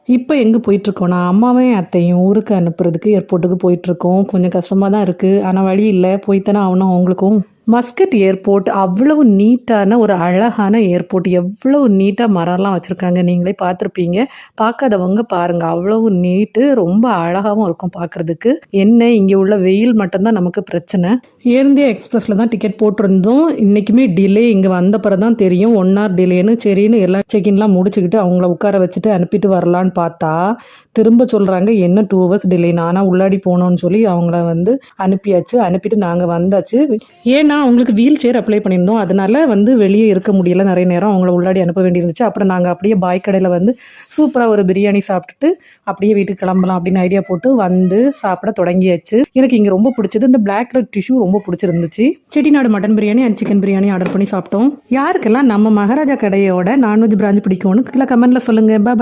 இப்போ எங்கே போயிட்டுருக்கோன்னா, அம்மாவையும் அத்தையும் ஊருக்கு அனுப்புறதுக்கு ஏர்போர்ட்டுக்கு போயிட்டுருக்கோம். கொஞ்சம் கஷ்டமா தான் இருக்கு. ஆனா வழி இல்ல. போய் தானே ஆகணும் அவங்களுக்கும். மஸ்கட் ஏர்போர்ட் அவ்வளவு நீட்டான ஒரு அழகான ஏர்போர்ட். எவ்வளவு நீட்டா மரம்லாம் வச்சிருக்காங்க. நீங்களே பார்த்துருப்பீங்க. பார்க்காதவங்க பாருங்க. அவ்வளவு நீட்டு. ரொம்ப அழகாவும் இருக்கும் பார்க்குறதுக்கு. என்ன இங்கே உள்ள வெயில் மட்டும் தான் நமக்கு பிரச்சனை. ஏர் இந்தியா எக்ஸ்பிரஸ்ல தான் டிக்கெட் போட்டிருந்தோம். இன்னைக்குமே டிலே இங்கே வந்த பிறகு தான் தெரியும். 1 hour டிலேன்னு சரின்னு எல்லா செக்இன்லாம் முடிச்சுக்கிட்டு அவங்கள உட்கார வச்சுட்டு அனுப்பிட்டு வரலான்னு பார்த்தா, திரும்ப சொல்கிறாங்க என்ன 2 hours டிலே. நானாக உள்ளாடி போகணும்னு சொல்லி அவங்கள வந்து அனுப்பியாச்சு. அனுப்பிட்டு நாங்கள் வந்தாச்சு. ஏன்னா அவங்களுக்கு வீல் சேர் அப்ளை பண்ணியிருந்தோம். அதனால வந்து வெளியே இருக்க முடியல நிறைய நேரம். அவங்கள உள்ளாடி அனுப்ப வேண்டியிருந்துச்சு. அப்புறம் நாங்கள் அப்படியே பாய் கடையில் வந்து சூப்பராக ஒரு பிரியாணி சாப்பிட்டுட்டு அப்படியே வீட்டுக்கு கிளம்பலாம் அப்படின்னு ஐடியா போட்டு வந்து சாப்பிட தொடங்கியாச்சு. எனக்கு இங்கே ரொம்ப பிடிச்சது இந்த பிளாக் கலர் டிஷ்யூ ரொம்ப பிடிச்சிருந்துச்சு. Chettinad mutton biryani and chicken biryani order பண்ணி சாப்பிட்டோம். யாருக்கெல்லாம் நம்ம மகாராஜா கடையோட நான்வெஜ் பிரான்ச் பிடிக்கும்னு கீழே கமெண்ட்ல சொல்லுங்க. பாய்.